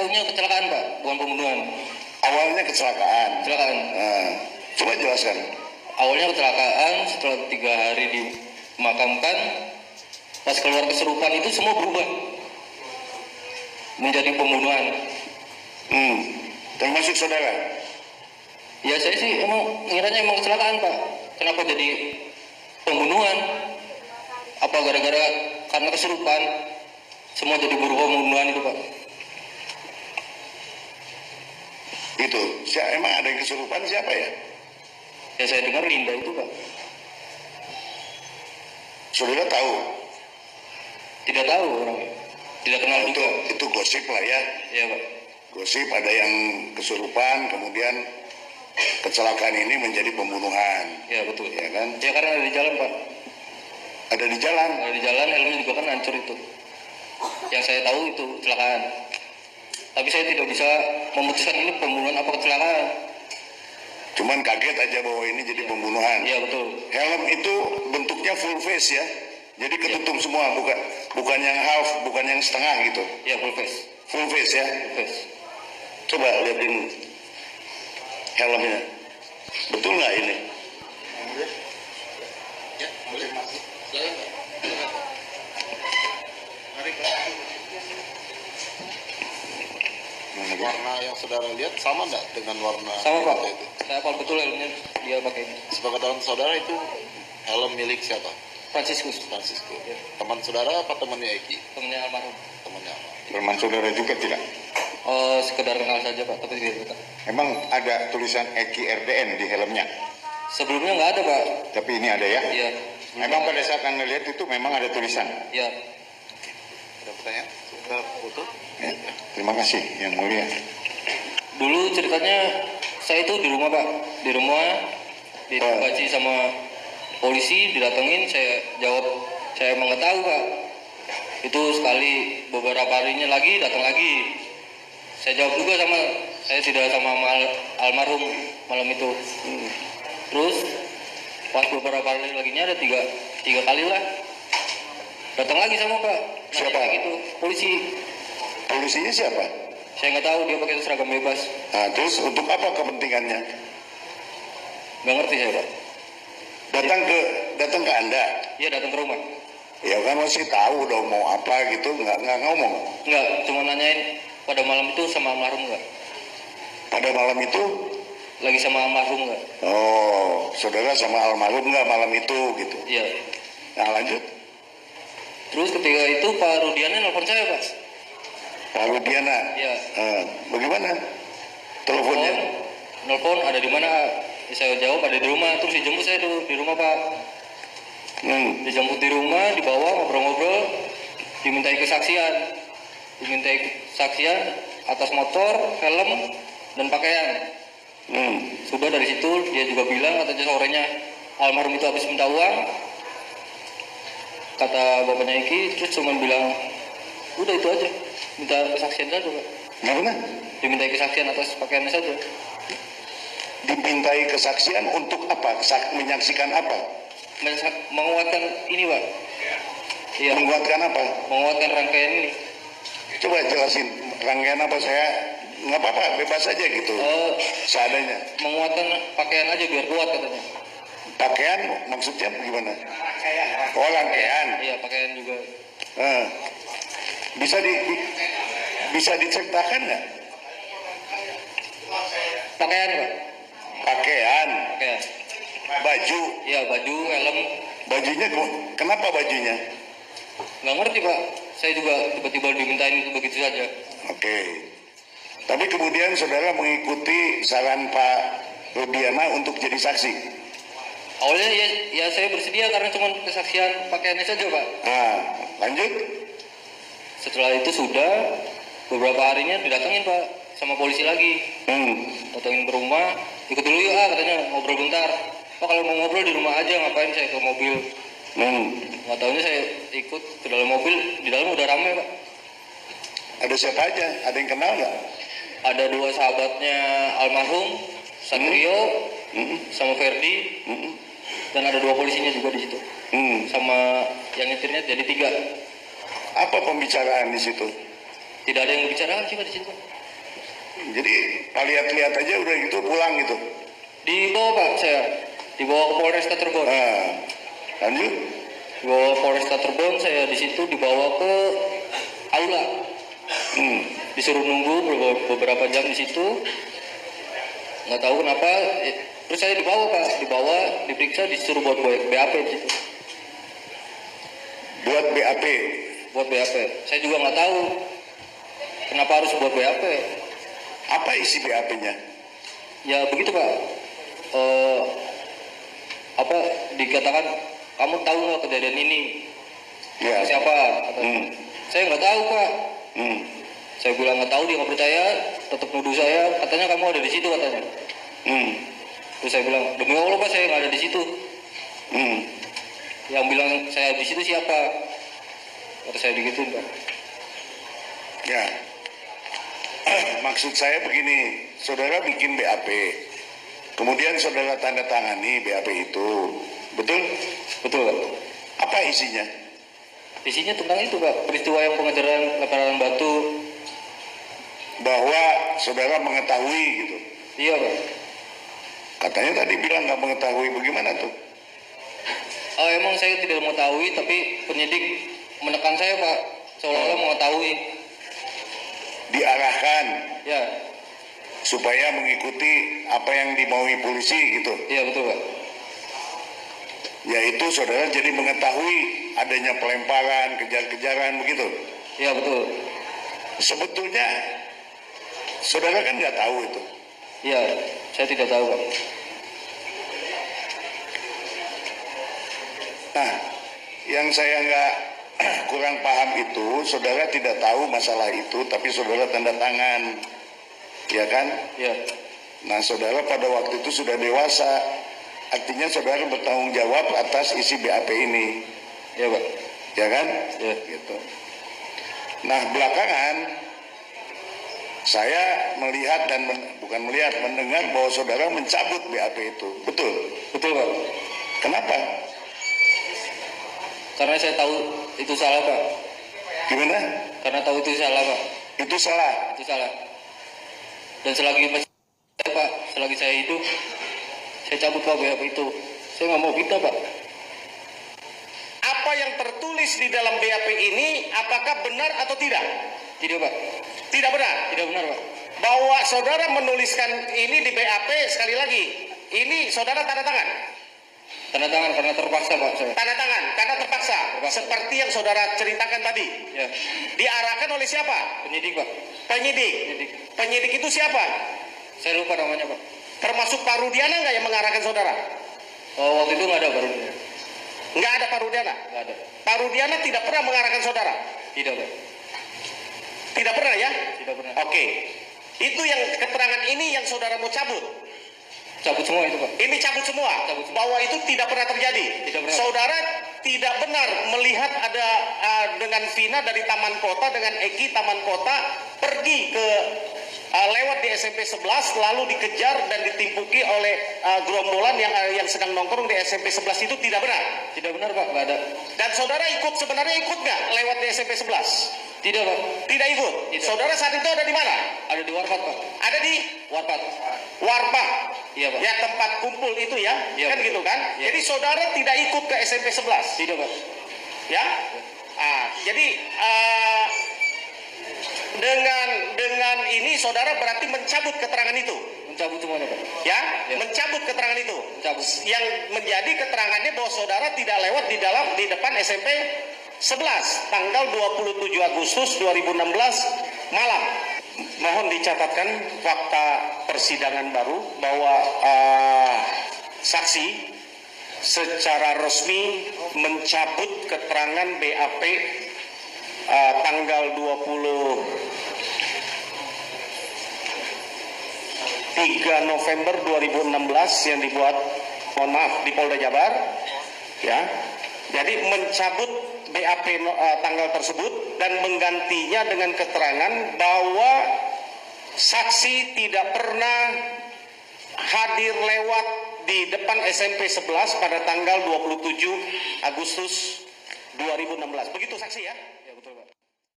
tahunya kecelakaan Pak, bukan pembunuhan. Awalnya kecelakaan. Kecelakaan. Coba jelaskan. Awalnya kecelakaan, setelah 3 hari dimakamkan, pas keluar kesurupan itu semua berubah menjadi pembunuhan. Termasuk saudara? Ya saya sih emang ngiranya emang kecelakaan Pak. Kenapa jadi pembunuhan? Apa gara-gara karena kesurupan semua jadi berubah pembunuhan itu Pak? Itu, emang ada yang kesurupan siapa ya? Ya saya dengar Linda itu Pak. Saudara tahu? Tidak tahu orang, tidak kenal juga. Itu gosip lah ya. Iya Pak. Gosip ada yang kesurupan, kemudian kecelakaan ini menjadi pembunuhan. Ya betul. Ya kan? Ya karena ada di jalan Pak. Ada di jalan. Ada di jalan, helmnya juga kan hancur itu. Yang saya tahu itu kecelakaan. Tapi saya tidak bisa memutuskan ini pembunuhan apa kecelakaan. Cuman kaget aja bahwa ini jadi pembunuhan. Iya betul. Helm itu bentuknya full face ya. Jadi ketutup semua, bukan yang half, bukan yang setengah gitu. Iya full face. Full face ya. Full face. Coba lihatin helmnya. Betul nggak ini? Ya, boleh masuk. Mari Pak. Warna yang saudara lihat sama enggak dengan warna Sama Pak. itu? Saya hafal betul helmnya dia pakai ini. Sepengetahuan saudara itu helm milik siapa? Franciscus. Francisco. Teman saudara apa temannya Eki? Temannya almarhum. Temannya apa? Teman saudara juga tidak? Sekedar kenal saja Pak, tapi tidak tahu. Emang ada tulisan Eki RDN di helmnya? Sebelumnya nggak ada Pak. Tapi ini ada ya? Iya. Memang pada saat Anda lihat itu memang ada tulisan? Iya. Ada pertanyaan? Saudara foto? Ya, terima kasih yang mulia. Dulu ceritanya saya itu di rumah Pak, di rumah dibaci sama polisi, didatengin, saya jawab saya emang nggak tahu Pak. Itu sekali, beberapa harinya lagi datang lagi. Saya jawab juga saya tidak sama almarhum malam itu. Terus pas beberapa hari lagi ada tiga kali lah datang lagi sama Pak. Siapa? Gitu, polisi. Polisinya siapa? Saya nggak tahu, dia pakai seragam bebas. Nah, terus untuk apa kepentingannya? Nggak ngerti saya Pak. Datang ke Anda? Iya datang ke rumah. Ya kan masih tahu dong mau apa gitu, nggak ngomong. Nggak, cuma nanyain pada malam itu sama almarhum nggak? Pada malam itu? Lagi sama almarhum nggak? Oh, saudara sama almarhum nggak malam itu gitu? Iya. Nah lanjut. Terus ketika itu Pak Rudiana nelfon saya Pak. Pak Rudiana? Iya. Bagaimana? Teleponnya? Nelfon ada di mana? Saya jawab ada di rumah. Terus dijemput saya tuh di rumah Pak. Dijemput di rumah, dibawa ngobrol-ngobrol, dimintai kesaksian atas motor, helm, dan pakaian. Sudah dari situ dia juga bilang katanya sorenya almarhum itu habis minta uang, kata bapaknya Eki, terus cuma bilang udah itu aja, minta kesaksian saja Pak. Gimana? Dimintai kesaksian atas pakaiannya saja. Dimintai kesaksian untuk apa? Menyaksikan apa? Menguatkan ini Pak. Iya. Menguatkan apa? Menguatkan rangkaian ini. Coba jelasin rangkaian apa, saya nggak apa-apa, bebas aja gitu. Seadanya. Menguatkan pakaian aja biar kuat katanya. Pakaian maksudnya gimana? Oh rangkaian. Iya pakaian juga. Bisa diceritakan nggak? Pakaian Pak. Pakaian. Baju. Iya baju, helm. Bajunya kenapa bajunya? Nggak ngerti Pak. Saya juga tiba-tiba dimintain begitu saja. Oke. Tapi kemudian saudara mengikuti saran Pak Rudiana untuk jadi saksi. Awalnya ya saya bersedia karena cuma kesaksian pakaiannya saja Pak. Nah, lanjut. Setelah itu sudah beberapa harinya didatengin Pak sama polisi lagi. Datengin ke rumah, ikut dulu yuk katanya ngobrol bentar. Pak kalau mau ngobrol di rumah aja, ngapain saya ke mobil. Nggak tahunya saya ikut ke dalam mobil, di dalam udah rame Pak. Ada siapa aja? Ada yang kenal nggak? Ada 2 sahabatnya almarhum, Satrio sama Ferdi, dan ada 2 polisinya juga di situ. Sama yang nyetirnya jadi 3. Apa pembicaraan di situ? Tidak ada yang membicarakan sih Pak di situ. Jadi Pak lihat-lihat aja udah gitu pulang gitu. Dibawa Pak, saya dibawa ke Polresta Cirebon. Nah, lanjut. Dibawa ke Polresta Cirebon, saya di situ dibawa ke aula. Disuruh nunggu beberapa jam di situ. Nggak tahu kenapa. Terus saya dibawa Pak, diperiksa, disuruh buat BAP di situ. Buat BAP. Buat BAP. Saya juga nggak tahu kenapa harus buat BAP. Apa isi BAP-nya? Ya begitu Pak. Apa dikatakan kamu tahu nggak kejadian ini? Ya. Siapa? Saya nggak tahu Pak. Saya bilang nggak tahu, dia nggak percaya, tetap nuduh saya. Katanya kamu ada di situ katanya. Terus saya bilang demi Allah Pak, saya nggak ada di situ. Yang bilang saya di situ siapa? Kata saya digituin Pak. Ya. Maksud saya begini, saudara bikin BAP, kemudian saudara tanda tangani BAP itu, betul? Betul Pak. Apa isinya? Isinya tentang itu Pak, peristiwa yang pengejaran lemparan batu. Bahwa saudara mengetahui gitu. Iya Pak. Katanya tadi bilang nggak mengetahui, bagaimana tuh? Emang saya tidak mengetahui, tapi penyidik menekan saya Pak, seolah-olah mengetahui. Diarahkan Ya, supaya mengikuti apa yang dimaui polisi gitu. iya betul Pak. Yaitu saudara jadi mengetahui adanya pelemparan, kejar-kejaran begitu. Iya betul. Sebetulnya saudara kan nggak tahu itu. Iya, saya tidak tahu Pak. Nah, yang saya nggak kurang paham itu, saudara tidak tahu masalah itu, tapi saudara tanda tangan, ya kan? Iya. Nah, saudara pada waktu itu sudah dewasa, artinya saudara bertanggung jawab atas isi BAP ini, Iya Pak. ya kan? Iya. Gitu. Nah, belakangan saya melihat dan bukan melihat, mendengar bahwa saudara mencabut BAP itu, betul? Betul Pak. Kenapa? Karena saya tahu itu salah Pak. Gimana? Karena tahu itu salah Pak. Itu salah. Itu salah. Dan selagi Pak, selagi saya hidup, saya cabut Pak BAP itu. Saya nggak mau pindah Pak. Apa yang tertulis di dalam BAP ini apakah benar atau tidak? Tidak Pak. Tidak benar. Tidak benar Pak. Bahwa saudara menuliskan ini di BAP, sekali lagi, ini saudara tanda tangan. Tanda tangan karena terpaksa Pak saya. Tanda tangan karena terpaksa. Seperti yang saudara ceritakan tadi. Ya. Diarahkan oleh siapa? Penyidik Pak. Penyidik. Penyidik. Penyidik itu siapa? Saya lupa namanya Pak. Termasuk Pak Rudiana nggak yang mengarahkan saudara? Oh, waktu itu nggak ada baru. Nggak ada Pak Rudiana. Nggak ada. Pak Rudiana tidak pernah mengarahkan saudara. Tidak Pak. Tidak pernah ya? Tidak pernah. Oke. Itu yang keterangan ini yang saudara mau cabut. Cabut semua itu Pak. Ini cabut semua. Cabut semua. Bahwa itu tidak pernah terjadi. Tidak pernah. Saudara tidak benar melihat ada dengan Vina dari Taman Kota, dengan Eki Taman Kota pergi ke lewat di SMP 11 lalu dikejar dan ditimpuki oleh gerombolan yang sedang nongkrong di SMP 11 itu tidak benar. Tidak benar Pak, nggak ada. Dan saudara sebenarnya ikut nggak lewat di SMP 11? Tidak Pak. Tidak ikut. Tidak. Saudara saat itu ada di mana? Ada di Warpat Pak. Ada di Warpat. Warpa. Iya Pak. Ya tempat kumpul itu ya. Iya, Kan Pak. gitu kan? Iya. Jadi saudara tidak ikut ke SMP 11. Tidak Pak. Ya. Jadi dengan ini saudara berarti mencabut keterangan itu. Mencabut semuanya Pak. Ya, Ya. mencabut keterangan itu. Mencabut. Yang menjadi keterangannya bahwa saudara tidak lewat di depan SMP 11 tanggal 27 Agustus 2016 malam. Mohon dicatatkan fakta persidangan baru bahwa saksi secara resmi mencabut keterangan BAP tanggal 23 November 2016 yang dibuat, mohon maaf, di Polda Jabar, ya. Jadi mencabut BAP tanggal tersebut dan menggantinya dengan keterangan bahwa saksi tidak pernah hadir lewat di depan SMP 11 pada tanggal 27 Agustus 2016. Begitu saksi ya?